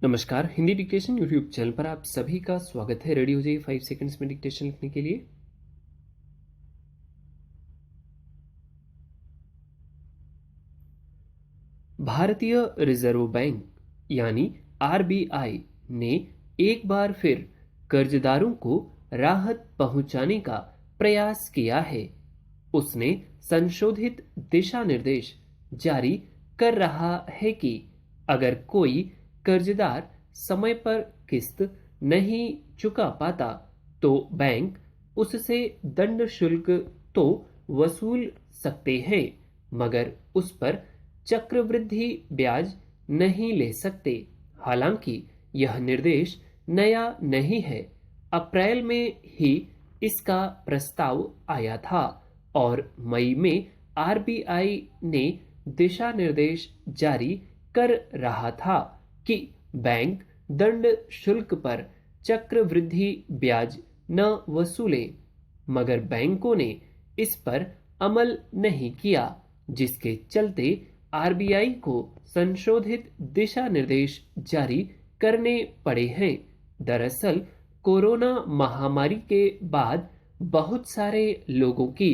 नमस्कार। Hindi dictation YouTube channel पर आप सभी का स्वागत है। रेडी हो जाइए 5 सेकंड्स में डिक्टेशन लिखने के लिए। भारतीय रिजर्व बैंक यानी आरबीआई ने एक बार फिर कर्जदारों को राहत पहुंचाने का प्रयास किया है। उसने संशोधित दिशा निर्देश जारी कर रहा है कि अगर कोई कर्जदार समय पर किस्त नहीं चुका पाता तो बैंक उससे दंड शुल्क तो वसूल सकते हैं, मगर उस पर चक्रवृद्धि ब्याज नहीं ले सकते। हालांकि यह निर्देश नया नहीं है। अप्रैल में ही इसका प्रस्ताव आया था और मई में आरबीआई ने दिशा निर्देश जारी कर रहा था कि बैंक दंड शुल्क पर चक्रवृद्धि ब्याज न वसूले, मगर बैंकों ने इस पर अमल नहीं किया, जिसके चलते आरबीआई को संशोधित दिशा निर्देश जारी करने पड़े हैं। दरअसल कोरोना महामारी के बाद बहुत सारे लोगों की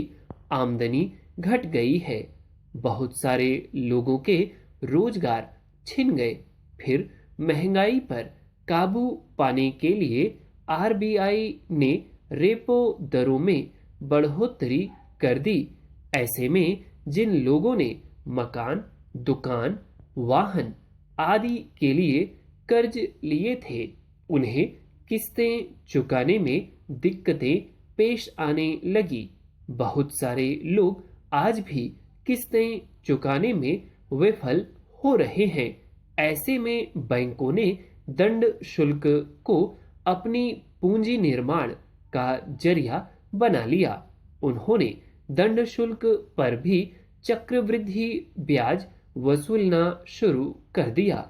आमदनी घट गई है। बहुत सारे लोगों के रोजगार छिन गए। फिर महंगाई पर काबू पाने के लिए आरबीआई ने रेपो दरों में बढ़ोतरी कर दी। ऐसे में जिन लोगों ने मकान, दुकान, वाहन आदि के लिए कर्ज लिए थे, उन्हें किस्तें चुकाने में दिक्कतें पेश आने लगी। बहुत सारे लोग आज भी किस्तें चुकाने में विफल हो रहे हैं। ऐसे में बैंकों ने दंड शुल्क को अपनी पूंजी निर्माण का जरिया बना लिया। उन्होंने दंड शुल्क पर भी चक्रवृद्धि ब्याज वसूलना शुरू कर दिया।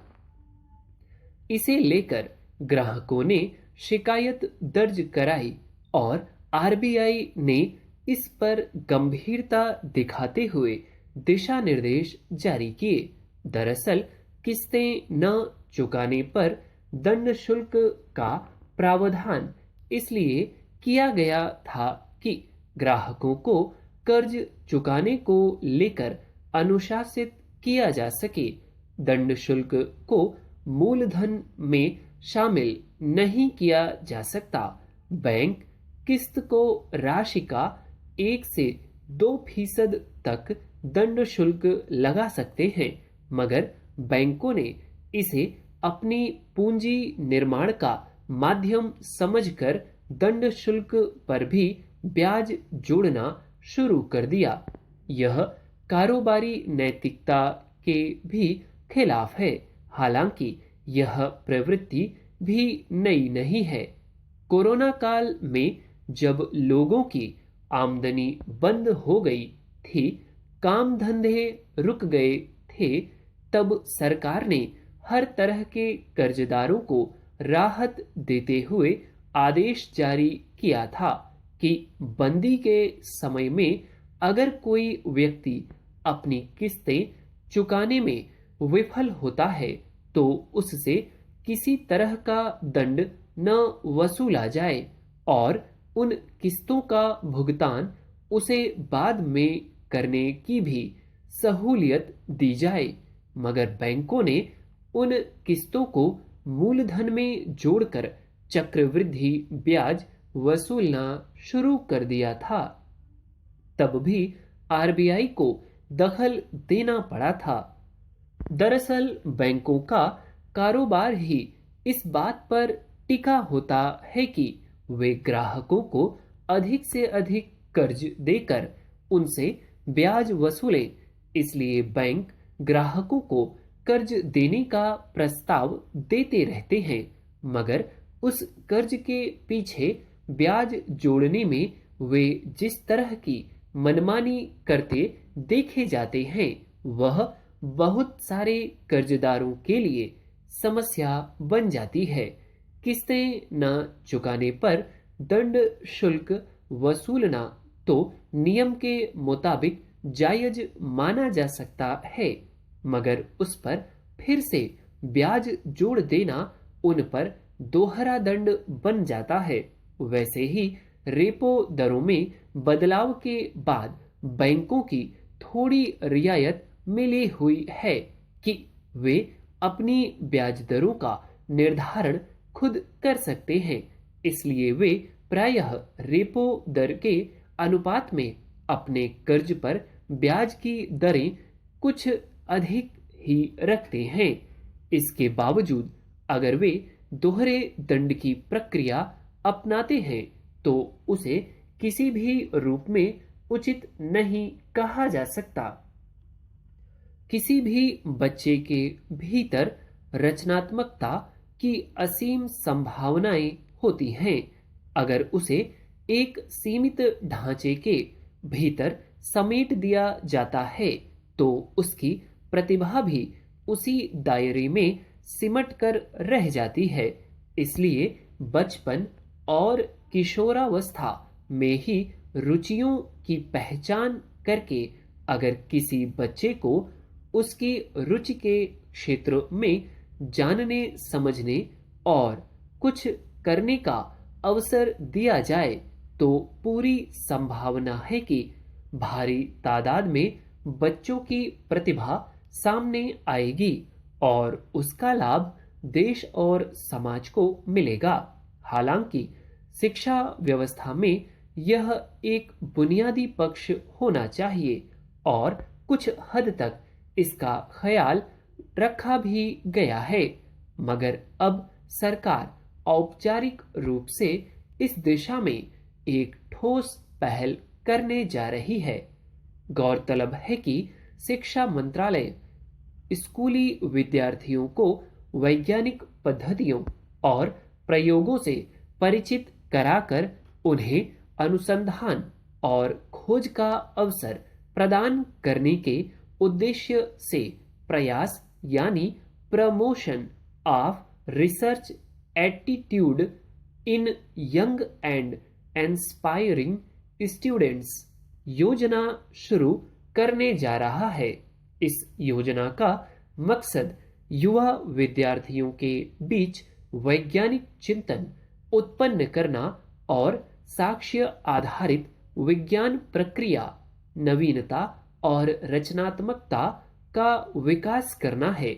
इसे लेकर ग्राहकों ने शिकायत दर्ज कराई और आरबीआई ने इस पर गंभीरता दिखाते हुए दिशा निर्देश जारी किए। दरअसल किस्तें न चुकाने पर दंड शुल्क का प्रावधान इसलिए किया गया था कि ग्राहकों को कर्ज चुकाने को लेकर अनुशासित किया जा सके। दंड शुल्क को मूलधन में शामिल नहीं किया जा सकता। बैंक किस्त को राशि का 1 से 2% तक दंड शुल्क लगा सकते हैं, मगर बैंकों ने इसे अपनी पूंजी निर्माण का माध्यम समझकर दंड शुल्क पर भी ब्याज जोड़ना शुरू कर दिया। यह कारोबारी नैतिकता के भी खिलाफ है। हालांकि यह प्रवृत्ति भी नई नहीं है। कोरोना काल में जब लोगों की आमदनी बंद हो गई थी, काम धंधे रुक गए थे, तब सरकार ने हर तरह के कर्जदारों को राहत देते हुए आदेश जारी किया था कि बंदी के समय में अगर कोई व्यक्ति अपनी किस्तें चुकाने में विफल होता है तो उससे किसी तरह का दंड न वसूला जाए और उन किस्तों का भुगतान उसे बाद में करने की भी सहूलियत दी जाए। मगर बैंकों ने उन किस्तों को मूलधन में जोड़कर चक्रवृद्धि ब्याज वसूलना शुरू कर दिया था। तब भी आरबीआई को दखल देना पड़ा था। दरअसल बैंकों का कारोबार ही इस बात पर टिका होता है कि वे ग्राहकों को अधिक से अधिक कर्ज देकर उनसे ब्याज वसूलें। इसलिए बैंक ग्राहकों को कर्ज देने का प्रस्ताव देते रहते हैं, मगर उस कर्ज के पीछे ब्याज जोड़ने में वे जिस तरह की मनमानी करते देखे जाते हैं, वह बहुत सारे कर्जदारों के लिए समस्या बन जाती है। किस्तें न चुकाने पर दंड शुल्क वसूलना तो नियम के मुताबिक जायज माना जा सकता है, मगर उस पर फिर से ब्याज जोड़ देना उन पर दोहरा दंड बन जाता है, वैसे ही रेपो दरों में बदलाव के बाद बैंकों की थोड़ी रियायत मिली हुई है कि वे अपनी ब्याज दरों का निर्धारण खुद कर सकते हैं। इसलिए वे प्रायः रेपो दर के अनुपात में अपने कर्ज पर ब्याज की दरें कुछ अधिक ही रखते हैं। इसके बावजूद अगर वे दोहरे दंड की प्रक्रिया अपनाते हैं तो उसे किसी भी रूप में उचित नहीं कहा जा सकता। किसी भी बच्चे के भीतर रचनात्मकता की असीम संभावनाएं होती हैं। अगर उसे एक सीमित ढांचे के भीतर समेट दिया जाता है तो उसकी प्रतिभा भी उसी दायरे में सिमट कर रह जाती है। इसलिए बचपन और किशोरावस्था में ही रुचियों की पहचान करके अगर किसी बच्चे को उसकी रुचि के क्षेत्र में जानने समझने और कुछ करने का अवसर दिया जाए तो पूरी संभावना है कि भारी तादाद में बच्चों की प्रतिभा सामने आएगी और उसका लाभ देश और समाज को मिलेगा। हालांकि शिक्षा व्यवस्था में यह एक बुनियादी पक्ष होना चाहिए और कुछ हद तक इसका ख्याल रखा भी गया है, मगर अब सरकार औपचारिक रूप से इस दिशा में एक ठोस पहल करने जा रही है। गौरतलब है कि शिक्षा मंत्रालय स्कूली विद्यार्थियों को वैज्ञानिक पद्धतियों और प्रयोगों से परिचित कराकर उन्हें अनुसंधान और खोज का अवसर प्रदान करने के उद्देश्य से प्रयास यानी promotion of research attitude in young and inspiring students योजना शुरू करने जा रहा है। इस योजना का मकसद युवा विद्यार्थियों के बीच वैज्ञानिक चिंतन उत्पन्न करना और साक्ष्य आधारित विज्ञान प्रक्रिया, नवीनता और रचनात्मकता का विकास करना है।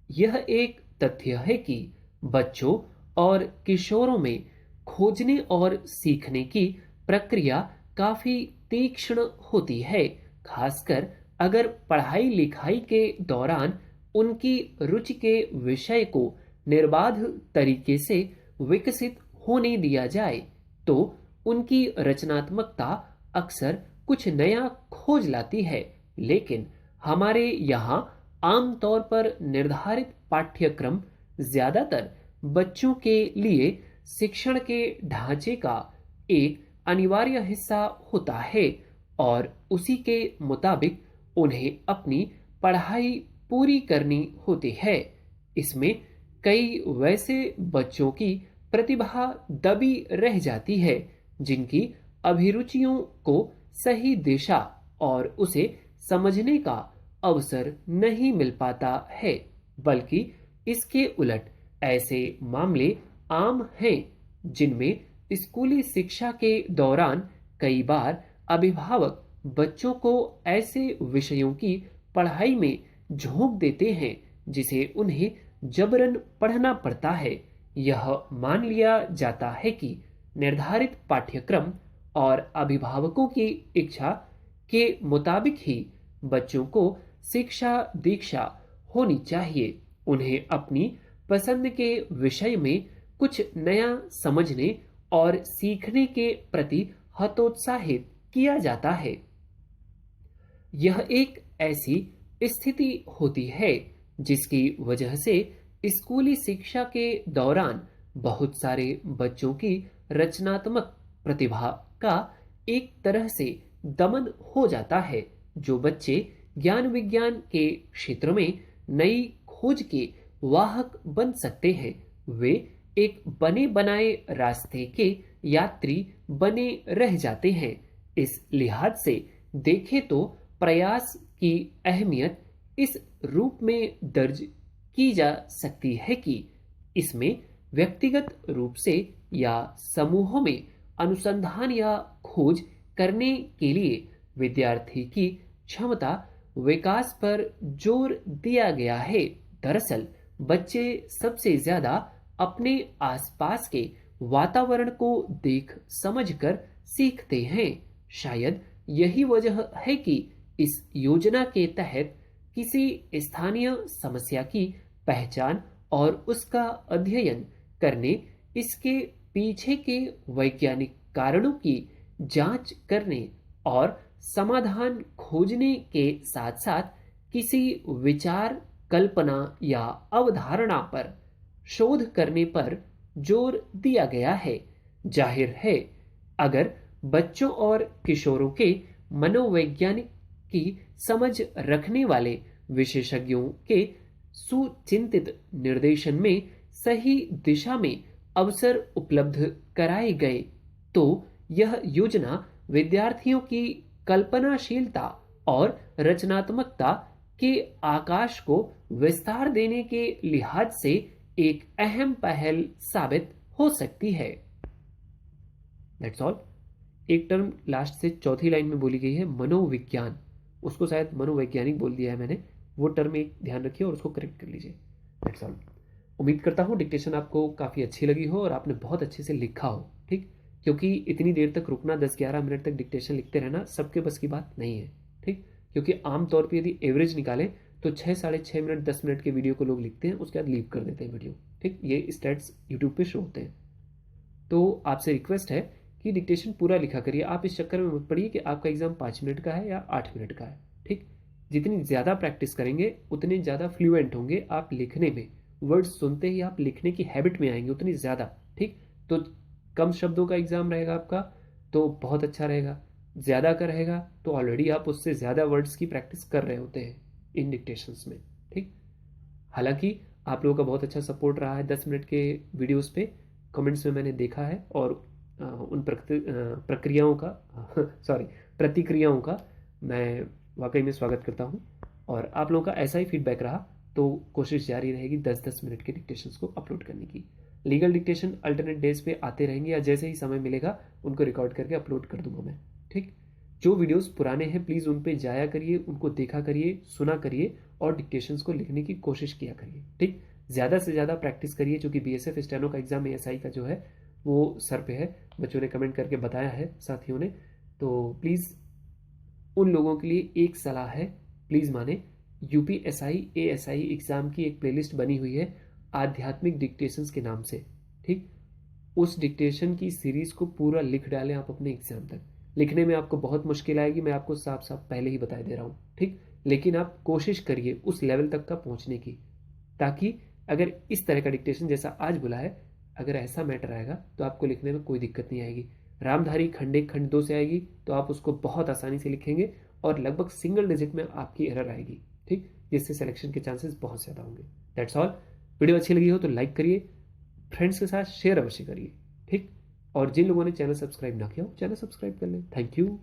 यह एक तथ्य है कि बच्चों और किशोरों में खोजने और सीखने की प्रक्रिया काफी तीक्ष्ण होती है, खासकर अगर पढ़ाई लिखाई के दौरान उनकी रुचि के विषय को निर्बाध तरीके से विकसित होने दिया जाए तो उनकी रचनात्मकता अक्सर कुछ नया खोज लाती है। लेकिन हमारे यहाँ आमतौर पर निर्धारित पाठ्यक्रम ज्यादातर बच्चों के लिए शिक्षण के ढांचे का एक अनिवार्य हिस्सा होता है और उसी के मुताबिक उन्हें अपनी पढ़ाई पूरी करनी होती है। इसमें कई वैसे बच्चों की प्रतिभा दबी रह जाती है जिनकी अभिरुचियों को सही दिशा और उसे समझने का अवसर नहीं मिल पाता है, बल्कि इसके उलट ऐसे मामले आम हैं जिनमें स्कूली शिक्षा के दौरान कई बार अभिभावक बच्चों को ऐसे विषयों की पढ़ाई में झोंक देते हैं जिसे उन्हें जबरन पढ़ना पड़ता है। यह मान लिया जाता है कि निर्धारित पाठ्यक्रम और अभिभावकों की इच्छा के मुताबिक ही बच्चों को शिक्षा दीक्षा होनी चाहिए। उन्हें अपनी पसंद के विषय में कुछ नया समझने और सीखने के प्रति हतोत्साहित किया जाता है। यह एक ऐसी स्थिति होती है जिसकी वजह से स्कूली शिक्षा के दौरान बहुत सारे बच्चों की रचनात्मक प्रतिभा का एक तरह से दमन हो जाता है। जो बच्चे ज्ञान विज्ञान के क्षेत्र में नई खोज के वाहक बन सकते हैं वे एक बने बनाए रास्ते के यात्री बने रह जाते हैं। इस लिहाज से देखें तो प्रयास की अहमियत इस रूप में दर्ज की जा सकती है कि इसमें व्यक्तिगत रूप से या समूहों में अनुसंधान या खोज करने के लिए विद्यार्थी की क्षमता विकास पर जोर दिया गया है। दरअसल बच्चे सबसे ज्यादा अपने आसपास के वातावरण को देख समझकर सीखते हैं। शायद यही वजह है कि इस योजना के तहत किसी स्थानीय समस्या की पहचान और उसका अध्ययन करने, इसके पीछे के वैज्ञानिक कारणों की जांच करने और समाधान खोजने के साथ साथ किसी विचार, कल्पना या अवधारणा पर शोध करने पर जोर दिया गया है। जाहिर है, अगर बच्चों और किशोरों के मनोवैज्ञानिक की समझ रखने वाले विशेषज्ञों के सुचिंतित निर्देशन में सही दिशा में अवसर उपलब्ध कराए गए, तो यह योजना विद्यार्थियों की कल्पनाशीलता और रचनात्मकता के आकाश को विस्तार देने के लिहाज से एक अहम पहल साबित हो सकती है। That's all. एक टर्म लास्ट से चौथी लाइन में बोली गई है मनोविज्ञान, उसको शायद मनोवैज्ञानिक बोल दिया है मैंने, वो टर्म एक ध्यान रखिए और उसको करेक्ट कर लीजिए। That's all. उम्मीद करता हूँ डिक्टेशन आपको काफ़ी अच्छी लगी हो और आपने बहुत अच्छे से लिखा हो, ठीक, क्योंकि इतनी देर तक रुकना, 10-11 मिनट तक डिक्टेशन लिखते रहना सबके बस की बात नहीं है, ठीक, क्योंकि आमतौर पर यदि एवरेज निकालें तो 6-6.5 मिनट 10 मिनट के वीडियो को लोग लिखते हैं, उसके बाद लीव कर देते हैं वीडियो, ठीक, ये स्टैट्स यूट्यूब पे शो होते हैं। तो आपसे रिक्वेस्ट है कि डिक्टेशन पूरा लिखा करिए। आप इस चक्कर में मत पड़िए कि आपका एग्जाम 5 मिनट का है या 8 मिनट का है, ठीक, जितनी ज़्यादा प्रैक्टिस करेंगे उतने ज़्यादा फ्लुएंट होंगे आप लिखने में, वर्ड्स सुनते ही आप लिखने की हैबिट में आएंगे उतनी ज़्यादा, ठीक। तो कम शब्दों का एग्जाम रहेगा आपका तो बहुत अच्छा रहेगा, ज़्यादा का रहेगा तो ऑलरेडी आप उससे ज़्यादा वर्ड्स की प्रैक्टिस कर रहे होते हैं इन डिक्टेशंस में, ठीक। हालांकि आप लोगों का बहुत अच्छा सपोर्ट रहा है 10 मिनट के वीडियोस पे, कमेंट्स में मैंने देखा है, और उन प्रक्रियाओं का प्रतिक्रियाओं का मैं वाकई में स्वागत करता हूं। और आप लोगों का ऐसा ही फीडबैक रहा तो कोशिश जारी रहेगी 10-10 मिनट के डिक्टेशंस को अपलोड करने की। लीगल डिक्टेशन अल्टरनेट डेज पे आते रहेंगे या जैसे ही समय मिलेगा उनको रिकॉर्ड करके अपलोड कर दूंगा मैं, ठीक। जो वीडियोस पुराने हैं प्लीज़ उन पे जाया करिए, उनको देखा करिए, सुना करिए और डिक्टेशंस को लिखने की कोशिश किया करिए, ठीक। ज़्यादा से ज़्यादा प्रैक्टिस करिए, क्योंकि बीएसएफ स्टेनो का एग्जाम ASI का जो है वो सर पे है, बच्चों ने कमेंट करके बताया है, साथियों ने। तो प्लीज़ उन लोगों के लिए एक सलाह है, प्लीज़ माने, UPSI ASI एग्ज़ाम की एक प्लेलिस्ट बनी हुई है आध्यात्मिक डिक्टेशंस के नाम से, ठीक। उस डिक्टेशन की सीरीज़ को पूरा लिख डालें आप अपने एग्जाम तक। लिखने में आपको बहुत मुश्किल आएगी, मैं आपको साफ साफ पहले ही बता दे रहा हूँ, ठीक, लेकिन आप कोशिश करिए उस लेवल तक का पहुँचने की, ताकि अगर इस तरह का डिक्टेशन जैसा आज बोला है, अगर ऐसा मैटर आएगा तो आपको लिखने में कोई दिक्कत नहीं आएगी। रामधारी खंड 1 खंड 2 से आएगी तो आप उसको बहुत आसानी से लिखेंगे और लगभग सिंगल डिजिट में आपकी एरर आएगी, ठीक, जिससे सिलेक्शन के चांसेस बहुत ज़्यादा होंगे। That's all. वीडियो अच्छी लगी हो तो लाइक करिए, फ्रेंड्स के साथ शेयर अवश्य करिए, ठीक, और जिन लोगों ने चैनल सब्सक्राइब ना किया हो चैनल सब्सक्राइब कर लें। Thank you.